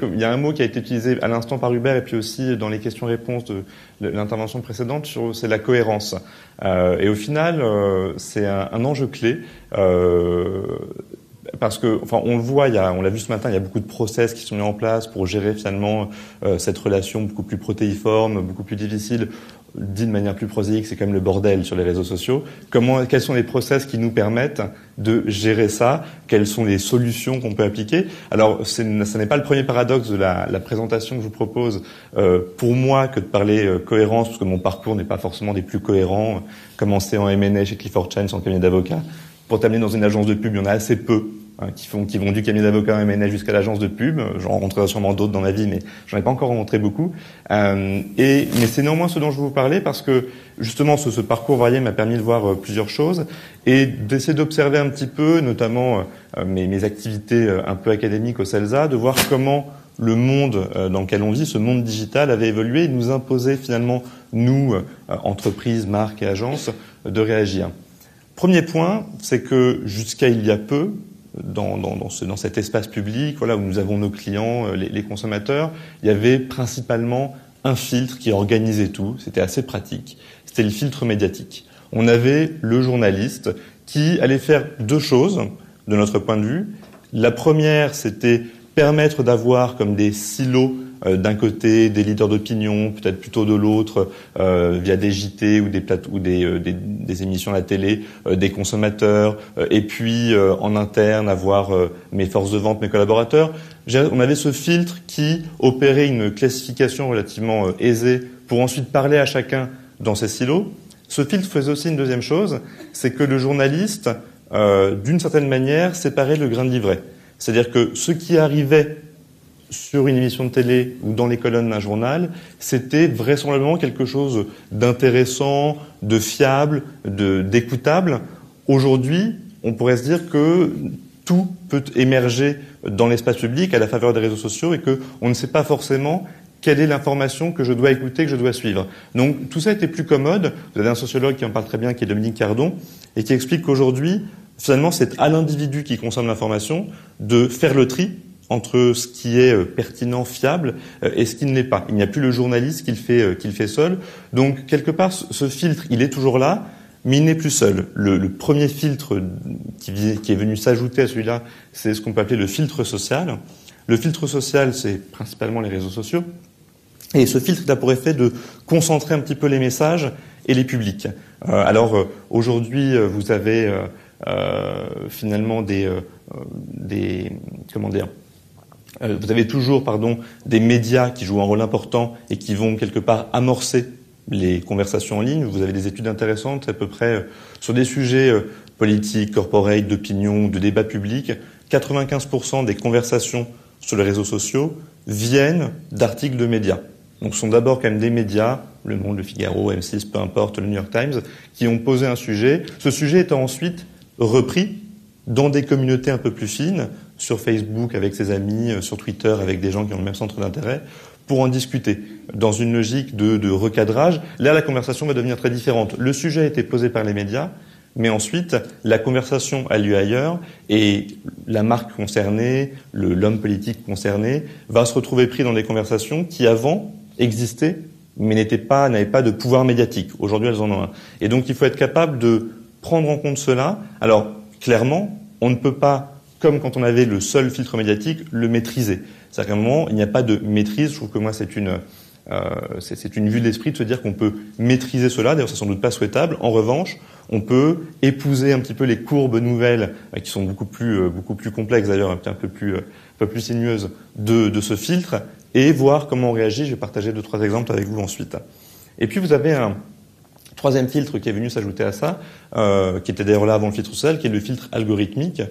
qu'il y a un mot qui a été utilisé à l'instant par Hubert et puis aussi dans les questions-réponses de l'intervention précédente, c'est la cohérence. Et au final, c'est un enjeu clé. Parce que, enfin, on le voit, on l'a vu ce matin, il y a beaucoup de process qui sont mis en place pour gérer finalement cette relation beaucoup plus protéiforme, beaucoup plus difficile. Dit de manière plus prosaïque, c'est quand même le bordel sur les réseaux sociaux. Quels sont les process qui nous permettent de gérer ça? Quelles sont les solutions qu'on peut appliquer? Alors, ça n'est pas le premier paradoxe de la présentation que je vous propose pour moi que de parler cohérence, parce que mon parcours n'est pas forcément des plus cohérents. Commencer en M&A chez Clifford Chance en cabinet d'avocat. Pour terminer dans une agence de pub, il y en a assez peu qui vont du cabinet d'avocat en M&A jusqu'à l'agence de pub. J'en rencontrerai sûrement d'autres dans ma vie, mais j'en ai pas encore rencontré beaucoup. Mais c'est néanmoins ce dont je veux vous parler parce que justement ce parcours varié m'a permis de voir plusieurs choses et d'essayer d'observer un petit peu, notamment mes activités un peu académiques au CELSA, de voir comment le monde dans lequel on vit, ce monde digital, avait évolué et nous imposait finalement, nous, entreprises, marques et agences, de réagir. Premier point, c'est que jusqu'à il y a peu, dans cet espace public, voilà, où nous avons nos clients, les consommateurs, il y avait principalement un filtre qui organisait tout. C'était assez pratique. C'était le filtre médiatique. On avait le journaliste qui allait faire deux choses, de notre point de vue. La première, c'était permettre d'avoir comme des silos d'un côté des leaders d'opinion, peut-être plutôt de l'autre, via des JT ou des émissions à la télé, des consommateurs, et puis en interne avoir mes forces de vente, mes collaborateurs. On avait ce filtre qui opérait une classification relativement aisée pour ensuite parler à chacun dans ces silos. Ce filtre faisait aussi une deuxième chose, c'est que le journaliste, d'une certaine manière, séparait le grain de l'ivraie. C'est-à-dire que ce qui arrivait sur une émission de télé ou dans les colonnes d'un journal, c'était vraisemblablement quelque chose d'intéressant, de fiable, d'écoutable. Aujourd'hui, on pourrait se dire que tout peut émerger dans l'espace public à la faveur des réseaux sociaux et qu'on ne sait pas forcément quelle est l'information que je dois écouter, que je dois suivre. Donc tout ça était plus commode. Vous avez un sociologue qui en parle très bien, qui est Dominique Cardon, et qui explique qu'aujourd'hui, finalement, c'est à l'individu qui consomme l'information de faire le tri entre ce qui est pertinent, fiable, et ce qui ne l'est pas. Il n'y a plus le journaliste qui le fait seul. Donc, quelque part, ce filtre, il est toujours là, mais il n'est plus seul. Le premier filtre qui est venu s'ajouter à celui-là, c'est ce qu'on peut appeler le filtre social. Le filtre social, c'est principalement les réseaux sociaux. Et ce filtre, il a pour effet de concentrer un petit peu les messages et les publics. Alors, aujourd'hui, vous avez finalement vous avez toujours, des médias qui jouent un rôle important et qui vont quelque part amorcer les conversations en ligne. Vous avez des études intéressantes à peu près sur des sujets politiques, corporate, d'opinion, de débat public. 95% des conversations sur les réseaux sociaux viennent d'articles de médias. Donc ce sont d'abord quand même des médias, Le Monde, Le Figaro, M6, peu importe, le New York Times, qui ont posé un sujet. Ce sujet étant ensuite repris dans des communautés un peu plus fines, sur Facebook avec ses amis, sur Twitter avec des gens qui ont le même centre d'intérêt, pour en discuter, dans une logique de recadrage. Là, la conversation va devenir très différente. Le sujet a été posé par les médias, mais ensuite, la conversation a lieu ailleurs, et la marque concernée, l'homme politique concerné, va se retrouver pris dans des conversations qui, avant, existaient, mais n'avaient pas de pouvoir médiatique. Aujourd'hui, elles en ont un. Et donc, il faut être capable de prendre en compte cela. Alors, clairement, on ne peut pas, comme quand on avait le seul filtre médiatique, le maîtriser. C'est-à-dire qu'à un moment, il n'y a pas de maîtrise. Je trouve que moi, c'est une vue de l'esprit de se dire qu'on peut maîtriser cela. D'ailleurs, c'est sans doute pas souhaitable. En revanche, on peut épouser un petit peu les courbes nouvelles, qui sont beaucoup plus complexes d'ailleurs, un peu plus sinueuses de ce filtre, et voir comment on réagit. Je vais partager 2-3 exemples avec vous ensuite. Et puis, vous avez un troisième filtre qui est venu s'ajouter à ça, qui était d'ailleurs là avant le filtre social, qui est le filtre algorithmique.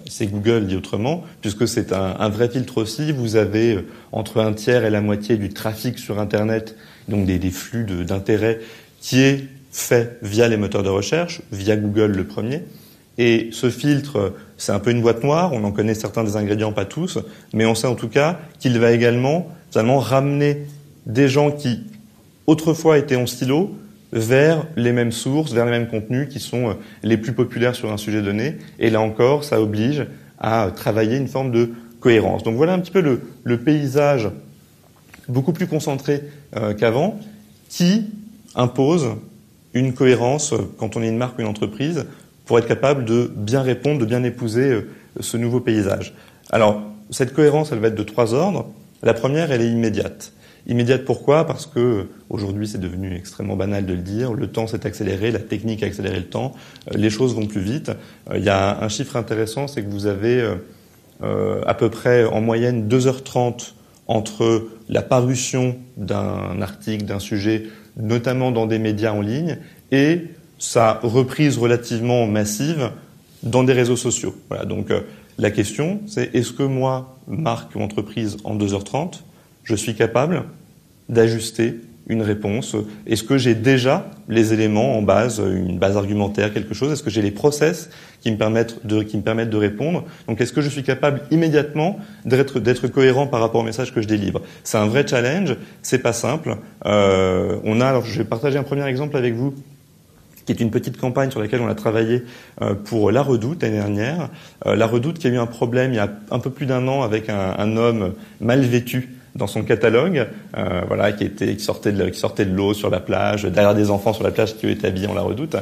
C'est Google dit autrement, puisque c'est un vrai filtre aussi. Vous avez entre un tiers et la moitié du trafic sur Internet, donc des flux d'intérêt, qui est fait via les moteurs de recherche, via Google le premier. Et ce filtre, c'est un peu une boîte noire. On en connaît certains des ingrédients, pas tous, mais on sait en tout cas qu'il va également finalement ramener des gens qui autrefois étaient en silo vers les mêmes sources, vers les mêmes contenus qui sont les plus populaires sur un sujet donné. Et là encore, ça oblige à travailler une forme de cohérence. Donc voilà un petit peu le paysage beaucoup plus concentré qu'avant, qui impose une cohérence quand on est une marque ou une entreprise pour être capable de bien répondre, de bien épouser ce nouveau paysage. Alors, cette cohérence, elle va être de 3 ordres. La première, elle est immédiate. Immédiate pourquoi ? Parce que aujourd'hui, c'est devenu extrêmement banal de le dire. Le temps s'est accéléré, la technique a accéléré le temps, les choses vont plus vite. Il y a un chiffre intéressant, c'est que vous avez à peu près en moyenne 2h30 entre la parution d'un article, d'un sujet, notamment dans des médias en ligne, et sa reprise relativement massive dans des réseaux sociaux. Voilà, donc la question, c'est est-ce que moi, marque ou entreprise, en 2h30, je suis capable d'ajuster une réponse? Est-ce que j'ai déjà les éléments en base, une base argumentaire, quelque chose? Est-ce que j'ai les process qui me permettent de répondre? Donc, est-ce que je suis capable immédiatement d'être cohérent par rapport au message que je délivre? C'est un vrai challenge. C'est pas simple. Alors, je vais partager un premier exemple avec vous, qui est une petite campagne sur laquelle on a travaillé pour La Redoute l'année dernière. La Redoute qui a eu un problème il y a un peu plus d'1 an avec un homme mal vêtu dans son catalogue, qui sortait de l'eau sur la plage, derrière des enfants sur la plage qui étaient habillés en La Redoute.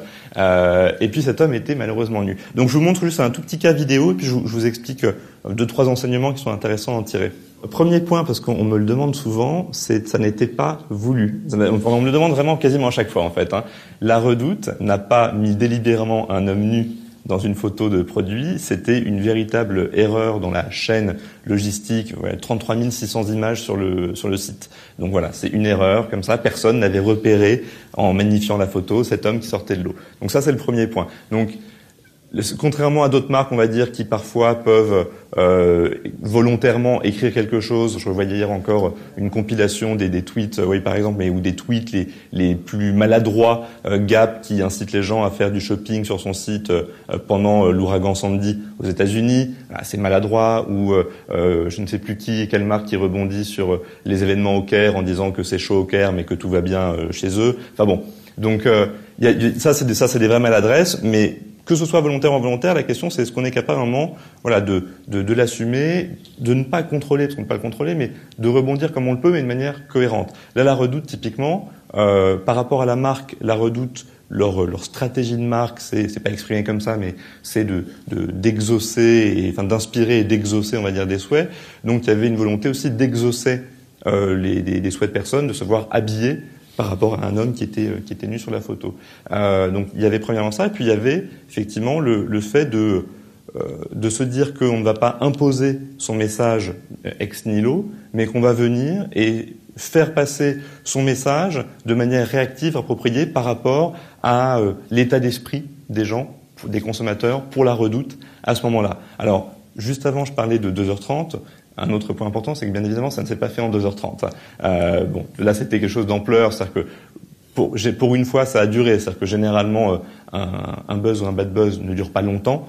Et puis cet homme était malheureusement nu. Donc je vous montre juste un tout petit cas vidéo et puis je vous explique 2-3 enseignements qui sont intéressants à en tirer. Premier point, parce qu'on me le demande souvent, c'est que ça n'était pas voulu. On me le demande vraiment quasiment à chaque fois en fait. La Redoute n'a pas mis délibérément un homme nu dans une photo de produit, c'était une véritable erreur dans la chaîne logistique, 33 600 images sur le site. Donc voilà, c'est une erreur comme ça, personne n'avait repéré en magnifiant la photo cet homme qui sortait de l'eau. Donc ça c'est le premier point. Donc contrairement à d'autres marques, on va dire, qui parfois peuvent volontairement écrire quelque chose. Je voyais hier encore une compilation des tweets, par exemple, ou des tweets les plus maladroits, Gap qui incite les gens à faire du shopping sur son site pendant l'ouragan Sandy aux États-Unis. C'est maladroit. Ou je ne sais plus quelle marque qui rebondit sur les événements au Caire en disant que c'est chaud au Caire mais que tout va bien chez eux. Enfin bon, donc ça c'est des vraies maladresses, mais que ce soit volontaire ou involontaire, la question c'est est-ce qu'on est capable à un moment, de l'assumer, de ne pas contrôler, parce qu'on ne peut pas le contrôler, mais de rebondir comme on le peut, mais de manière cohérente. Là, La Redoute, typiquement, par rapport à la marque, La Redoute, leur stratégie de marque, c'est pas exprimé comme ça, mais c'est d'exaucer, d'inspirer et d'exaucer, on va dire, des souhaits. Donc, il y avait une volonté aussi d'exaucer des souhaits de personnes, de se voir habillés par rapport à un homme qui était nu sur la photo. Donc il y avait premièrement ça, et puis il y avait effectivement le fait de se dire qu'on ne va pas imposer son message ex nihilo, mais qu'on va venir et faire passer son message de manière réactive, appropriée par rapport à l'état d'esprit des gens, des consommateurs, pour La Redoute à ce moment-là. Alors, juste avant, je parlais de 2h30. Un autre point important, c'est que bien évidemment, ça ne s'est pas fait en 2h30. Là, c'était quelque chose d'ampleur, c'est-à-dire que pour une fois, ça a duré. C'est-à-dire que généralement, un buzz ou un bad buzz ne dure pas longtemps,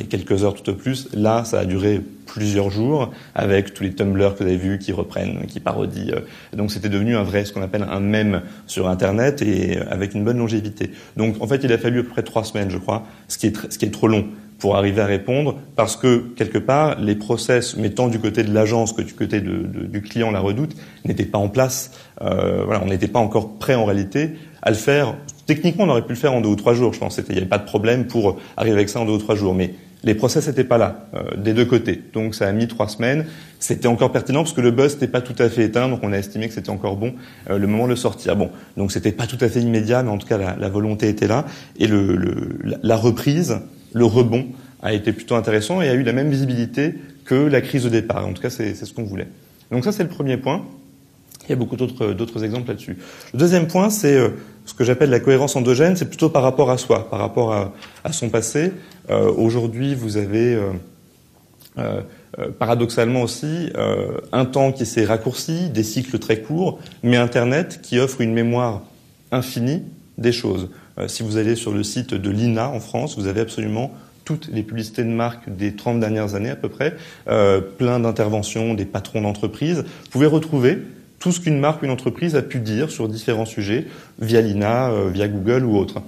quelques heures tout au plus. Là, ça a duré plusieurs jours, avec tous les Tumblr que vous avez vus qui reprennent, qui parodient. Donc, c'était devenu ce qu'on appelle un mème sur Internet, et avec une bonne longévité. Donc, en fait, il a fallu à peu près 3 semaines, je crois, ce qui est trop long pour arriver à répondre, parce que, quelque part, les process mettant du côté de l'agence que du côté du client La Redoute n'étaient pas en place. On n'était pas encore prêt en réalité à le faire. Techniquement, on aurait pu le faire en 2 ou 3 jours, je pense. Il n'y avait pas de problème pour arriver avec ça en 2 ou 3 jours. Mais les process n'étaient pas là, des deux côtés. Donc ça a mis 3 semaines. C'était encore pertinent parce que le buzz n'était pas tout à fait éteint, donc on a estimé que c'était encore bon le moment de le sortir. Bon, donc c'était pas tout à fait immédiat, mais en tout cas la volonté était là. Et la reprise, le rebond a été plutôt intéressant et a eu la même visibilité que la crise de départ. En tout cas, c'est ce qu'on voulait. Donc ça, c'est le premier point. Il y a beaucoup d'autres exemples là-dessus. Le deuxième point, c'est ce que j'appelle la cohérence endogène. C'est plutôt par rapport à soi, par rapport à son passé. Aujourd'hui, vous avez paradoxalement aussi un temps qui s'est raccourci, des cycles très courts, mais Internet qui offre une mémoire infinie des choses. Si vous allez sur le site de l'INA en France, vous avez absolument toutes les publicités de marque des 30 dernières années à peu près, plein d'interventions des patrons d'entreprises. Vous pouvez retrouver tout ce qu'une marque ou une entreprise a pu dire sur différents sujets via l'INA, via Google ou autre.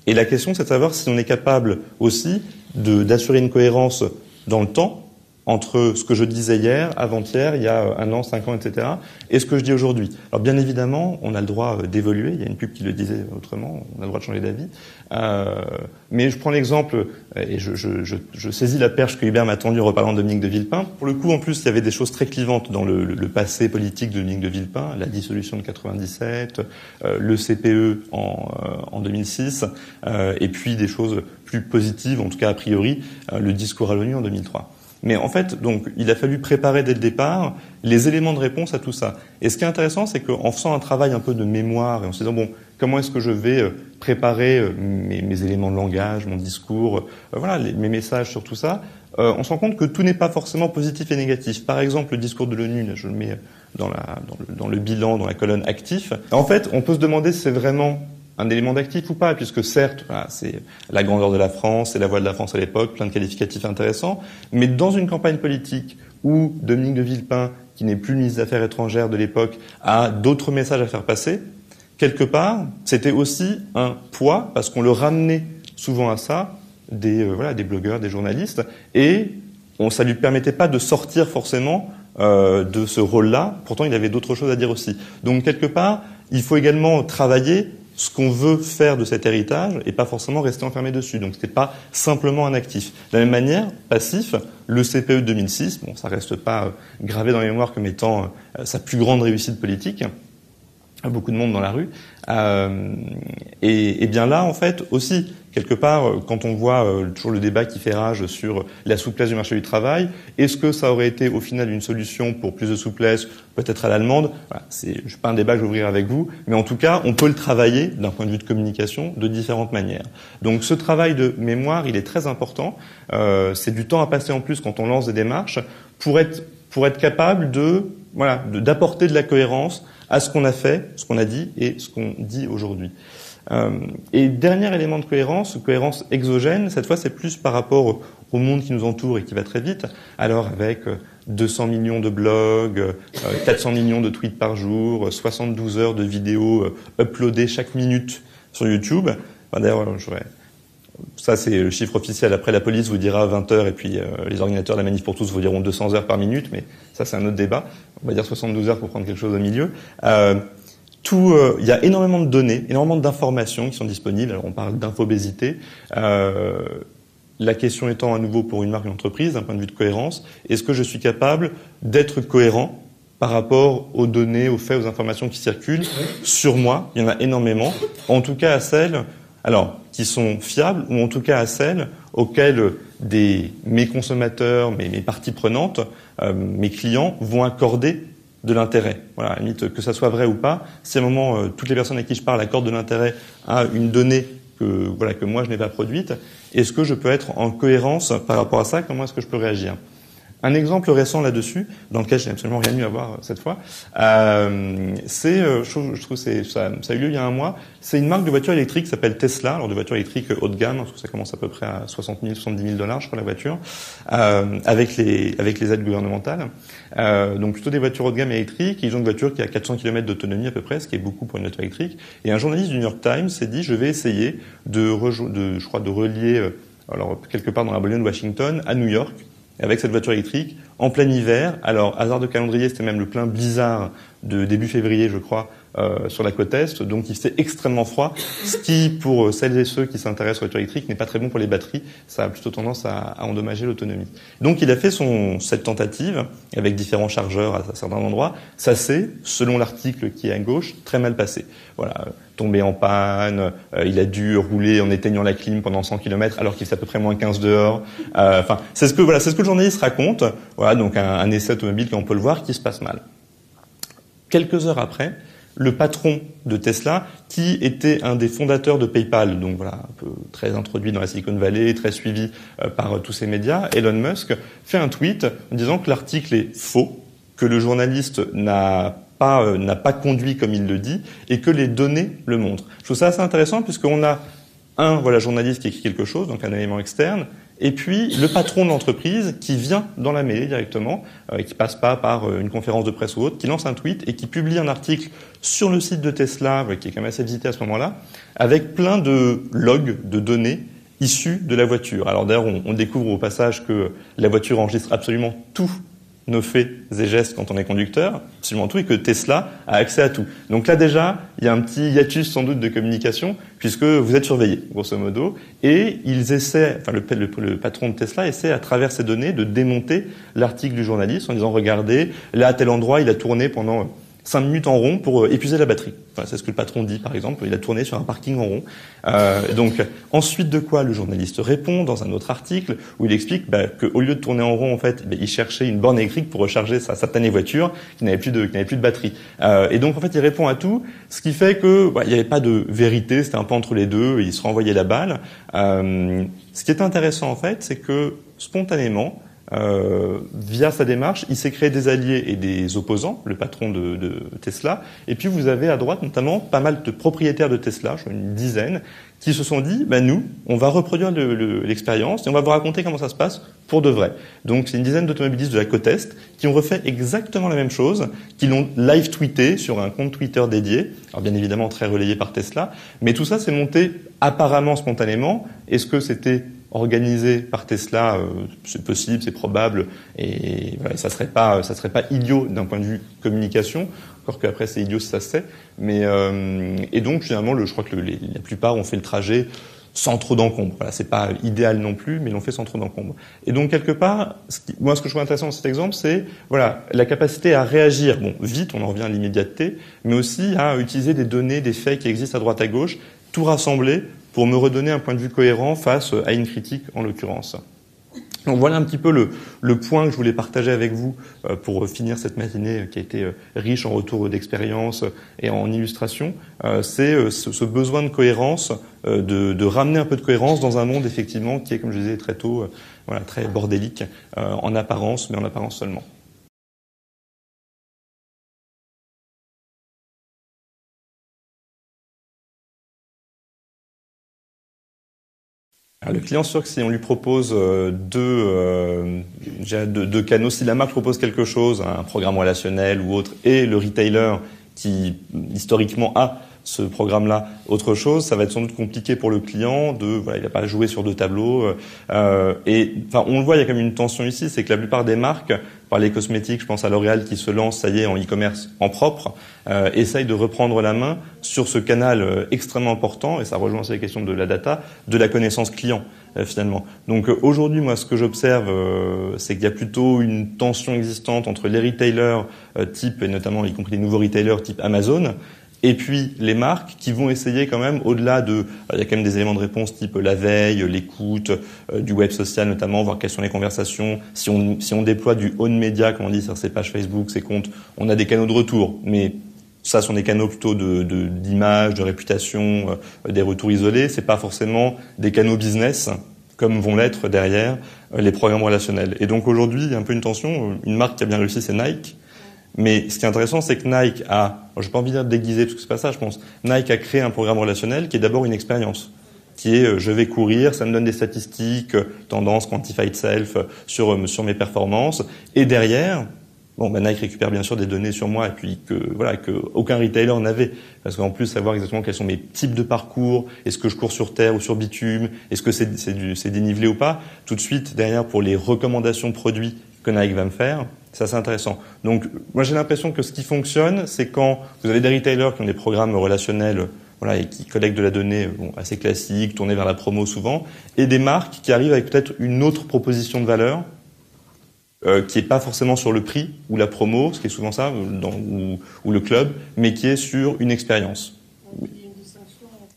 Et la question, c'est de savoir si on est capable aussi d'assurer une cohérence dans le temps entre ce que je disais hier, avant-hier, il y a 1 an, 5 ans, etc., et ce que je dis aujourd'hui. Alors bien évidemment, on a le droit d'évoluer. Il y a une pub qui le disait autrement. On a le droit de changer d'avis. Mais je prends l'exemple, et je saisis la perche que Hubert m'a tendue en reparlant de Dominique de Villepin. Pour le coup, en plus, il y avait des choses très clivantes dans le passé politique de Dominique de Villepin, la dissolution de 97, le CPE en 2006, et puis des choses plus positives, en tout cas a priori, le discours à l'ONU en 2003. Mais en fait, donc, il a fallu préparer dès le départ les éléments de réponse à tout ça. Et ce qui est intéressant, c'est qu'en faisant un travail un peu de mémoire et en se disant, bon, comment est-ce que je vais préparer mes éléments de langage, mon discours, mes messages sur tout ça, on se rend compte que tout n'est pas forcément positif et négatif. Par exemple, le discours de l'ONU, je le mets dans le bilan, dans la colonne actif. En fait, on peut se demander si c'est vraiment un élément d'actif ou pas, puisque certes, c'est la grandeur de la France, c'est la voix de la France à l'époque, plein de qualificatifs intéressants, mais dans une campagne politique où Dominique de Villepin, qui n'est plus le ministre des Affaires étrangères de l'époque, a d'autres messages à faire passer, quelque part, c'était aussi un poids, parce qu'on le ramenait souvent à ça, des blogueurs, des journalistes, et ça lui permettait pas de sortir forcément de ce rôle-là, pourtant il avait d'autres choses à dire aussi. Donc quelque part, il faut également travailler ce qu'on veut faire de cet héritage et pas forcément rester enfermé dessus. Donc c'était pas simplement un actif. De la même manière, passif, le CPE de 2006, bon, ça reste pas gravé dans les mémoires comme étant sa plus grande réussite politique. Beaucoup de monde dans la rue. Et bien là, en fait, aussi, quelque part, quand on voit toujours le débat qui fait rage sur la souplesse du marché du travail, est-ce que ça aurait été au final une solution pour plus de souplesse, peut-être à l'allemande? Voilà, c'est pas un débat que je vais ouvrir avec vous, mais en tout cas, on peut le travailler d'un point de vue de communication de différentes manières. Donc ce travail de mémoire, il est très important. C'est du temps à passer en plus quand on lance des démarches pour être capable d'apporter de la cohérence à ce qu'on a fait, ce qu'on a dit et ce qu'on dit aujourd'hui. Et dernier élément de cohérence exogène, cette fois c'est plus par rapport au monde qui nous entoure et qui va très vite. Alors avec 200 millions de blogs, 400 millions de tweets par jour, 72 heures de vidéos uploadées chaque minute sur YouTube. Enfin, d'ailleurs, ça c'est le chiffre officiel. Après la police vous dira 20 heures et puis les organisateurs de la manif pour tous vous diront 200 heures par minute, mais ça c'est un autre débat. On va dire 72 heures pour prendre quelque chose au milieu. Il y a énormément de données, énormément d'informations qui sont disponibles. Alors on parle d'infobésité. La question étant à nouveau pour une marque, une entreprise, d'un point de vue de cohérence, est-ce que je suis capable d'être cohérent par rapport aux données, aux faits, aux informations qui circulent sur moi? Il y en a énormément. En tout cas à celles qui sont fiables, ou en tout cas à celles auxquelles mes consommateurs, mes parties prenantes, mes clients vont accorder de l'intérêt. Voilà, à la limite, que ça soit vrai ou pas, si à un moment, toutes les personnes à qui je parle accordent de l'intérêt à une donnée que moi je n'ai pas produite, est-ce que je peux être en cohérence par rapport à ça? Comment est-ce que je peux réagir? Un exemple récent là-dessus, dans lequel je n'ai absolument rien eu à voir cette fois, je trouve ça a eu lieu il y a un mois, c'est une marque de voiture électrique qui s'appelle Tesla, alors de voiture électrique haut de gamme, parce que ça commence à peu près à 60 000, 70 000 $, je crois, la voiture, avec les aides gouvernementales. Donc plutôt des voitures haut de gamme électriques, ils ont une voiture qui a 400 km d'autonomie à peu près, ce qui est beaucoup pour une voiture électrique. Et un journaliste du New York Times s'est dit, je vais essayer de relier, quelque part dans la banlieue de Washington, à New York, avec cette voiture électrique, en plein hiver. Alors, hasard de calendrier, c'était même le plein blizzard de début février, je crois, sur la côte Est. Donc, il faisait extrêmement froid, ce qui, pour celles et ceux qui s'intéressent aux voitures électriques, n'est pas très bon pour les batteries. Ça a plutôt tendance à endommager l'autonomie. Donc, il a fait cette tentative, avec différents chargeurs à certains endroits. Ça s'est, selon l'article qui est à gauche, très mal passé. Voilà. Tombé en panne, il a dû rouler en éteignant la clim pendant 100 km alors qu'il fait à peu près moins 15 dehors. C'est ce que le journaliste raconte. Voilà, donc un essai automobile, comme on peut le voir, qui se passe mal. Quelques heures après, le patron de Tesla, qui était un des fondateurs de PayPal, donc voilà, un peu très introduit dans la Silicon Valley, très suivi par tous ces médias, Elon Musk, fait un tweet en disant que l'article est faux, que le journaliste n'a pas conduit comme il le dit, et que les données le montrent. Je trouve ça assez intéressant puisqu'on a un journaliste qui écrit quelque chose, donc un élément externe, et puis le patron de l'entreprise qui vient dans la mêlée directement, qui passe pas par une conférence de presse ou autre, qui lance un tweet et qui publie un article sur le site de Tesla, qui est quand même assez visité à ce moment-là, avec plein de logs, de données, issus de la voiture. Alors d'ailleurs, on découvre au passage que la voiture enregistre absolument tous nos faits et gestes quand on est conducteur, absolument tout, et que Tesla a accès à tout. Donc là déjà, il y a un petit hiatus sans doute de communication, puisque vous êtes surveillé, grosso modo, et ils essaient, enfin le patron de Tesla essaie à travers ces données de démonter l'article du journaliste en disant regardez, là à tel endroit il a tourné pendant 5 minutes en rond pour épuiser la batterie. Enfin, c'est ce que le patron dit, par exemple. Il a tourné sur un parking en rond. Donc, ensuite de quoi le journaliste répond dans un autre article où il explique qu'au lieu de tourner en rond, en fait, il cherchait une borne électrique pour recharger sa satanée voiture qui n'avait plus de batterie. Et donc, en fait, il répond à tout, ce qui fait que il n'y avait pas de vérité. C'était un peu entre les deux. Il se renvoyait la balle. Ce qui est intéressant, en fait, c'est que spontanément, via sa démarche, il s'est créé des alliés et des opposants, le patron de Tesla. Et puis vous avez à droite notamment pas mal de propriétaires de Tesla, je crois une dizaine, qui se sont dit, nous, on va reproduire l'expérience et on va vous raconter comment ça se passe pour de vrai. Donc c'est une dizaine d'automobilistes de la côte Est qui ont refait exactement la même chose, qui l'ont live tweeté sur un compte Twitter dédié, alors bien évidemment très relayé par Tesla, mais tout ça s'est monté apparemment spontanément. Est-ce que c'était organisé par Tesla? C'est possible, c'est probable, et voilà, ça serait pas idiot d'un point de vue communication. Encore qu'après c'est idiot si ça se sait. Mais et donc finalement, je crois que la plupart ont fait le trajet sans trop d'encombre. Voilà, c'est pas idéal non plus, mais ils l'ont fait sans trop d'encombre. Et donc quelque part, ce que je trouve intéressant dans cet exemple, c'est la capacité à réagir, vite, on en revient à l'immédiateté, mais aussi à utiliser des données, des faits qui existent à droite à gauche, tout rassembler pour me redonner un point de vue cohérent face à une critique en l'occurrence. Donc voilà un petit peu le point que je voulais partager avec vous pour finir cette matinée qui a été riche en retours d'expérience et en illustration. C'est ce besoin de cohérence, de ramener un peu de cohérence dans un monde effectivement qui est, comme je disais très tôt, très bordélique en apparence, mais en apparence seulement. Alors, le client, sûr que si on lui propose deux canaux, si la marque propose quelque chose, un programme relationnel ou autre, et le retailer qui historiquement a ce programme-là, autre chose, ça va être sans doute compliqué pour le client il va pas jouer sur deux tableaux. Et enfin, on le voit, il y a quand même une tension ici, c'est que la plupart des marques, par les cosmétiques, je pense à L'Oréal qui se lance, ça y est, en e-commerce en propre, essaye de reprendre la main sur ce canal extrêmement important, et ça rejoint aussi la question de la data, de la connaissance client finalement. Donc aujourd'hui, moi, ce que j'observe, c'est qu'il y a plutôt une tension existante entre les retailers type, et notamment y compris les nouveaux retailers type Amazon, et puis les marques qui vont essayer quand même, au-delà il y a quand même des éléments de réponse type la veille, l'écoute, du web social notamment, voir quelles sont les conversations. Si on déploie du own media, comme on dit sur ses pages Facebook, ses comptes, on a des canaux de retour. Mais ça sont des canaux plutôt d'image, de réputation, des retours isolés. C'est pas forcément des canaux business comme vont l'être derrière les programmes relationnels. Et donc aujourd'hui, il y a un peu une tension. Une marque qui a bien réussi, c'est Nike. Mais ce qui est intéressant, c'est que Nike j'ai pas envie de dire déguisé parce que c'est pas ça, je pense. Nike a créé un programme relationnel qui est d'abord une expérience, qui est je vais courir, ça me donne des statistiques, tendance, quantified self sur mes performances, et derrière, Nike récupère bien sûr des données sur moi et puis que aucun retailer n'avait, parce qu'en plus savoir exactement quels sont mes types de parcours, est-ce que je cours sur terre ou sur bitume, est-ce que c'est dénivelé ou pas, tout de suite derrière pour les recommandations produits que Nike va me faire. C'est assez intéressant. Donc, moi, j'ai l'impression que ce qui fonctionne, c'est quand vous avez des retailers qui ont des programmes relationnels, et qui collectent de la donnée, assez classique, tournée vers la promo souvent, et des marques qui arrivent avec peut-être une autre proposition de valeur, qui est pas forcément sur le prix ou la promo, ce qui est souvent ça, ou le club, mais qui est sur une expérience.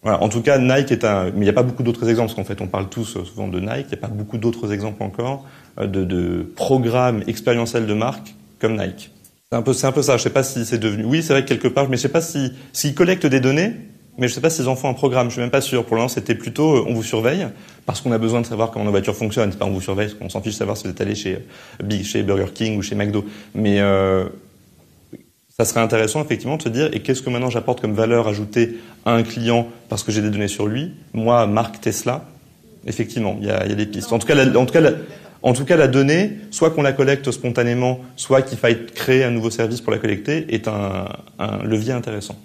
Voilà. En tout cas, Nike mais il n'y a pas beaucoup d'autres exemples, parce qu'en fait, on parle tous souvent de Nike, il n'y a pas beaucoup d'autres exemples encore de programmes expérientiels de marque comme Nike. C'est un peu ça. Je sais pas si c'est devenu. Oui, c'est vrai que quelque part, mais je sais pas s'ils collectent des données, mais je sais pas s'ils en font un programme. Je suis même pas sûr. Pour l'instant, c'était plutôt on vous surveille parce qu'on a besoin de savoir comment nos voitures fonctionnent. C'est pas on vous surveille, parce qu'on s'en fiche de savoir si vous êtes allé chez Burger King ou chez McDo. Mais ça serait intéressant effectivement de se dire et qu'est-ce que maintenant j'apporte comme valeur ajoutée à un client parce que j'ai des données sur lui. Moi, marque Tesla, effectivement, il y a des pistes. En tout cas, la donnée, soit qu'on la collecte spontanément, soit qu'il faille créer un nouveau service pour la collecter, est un levier intéressant.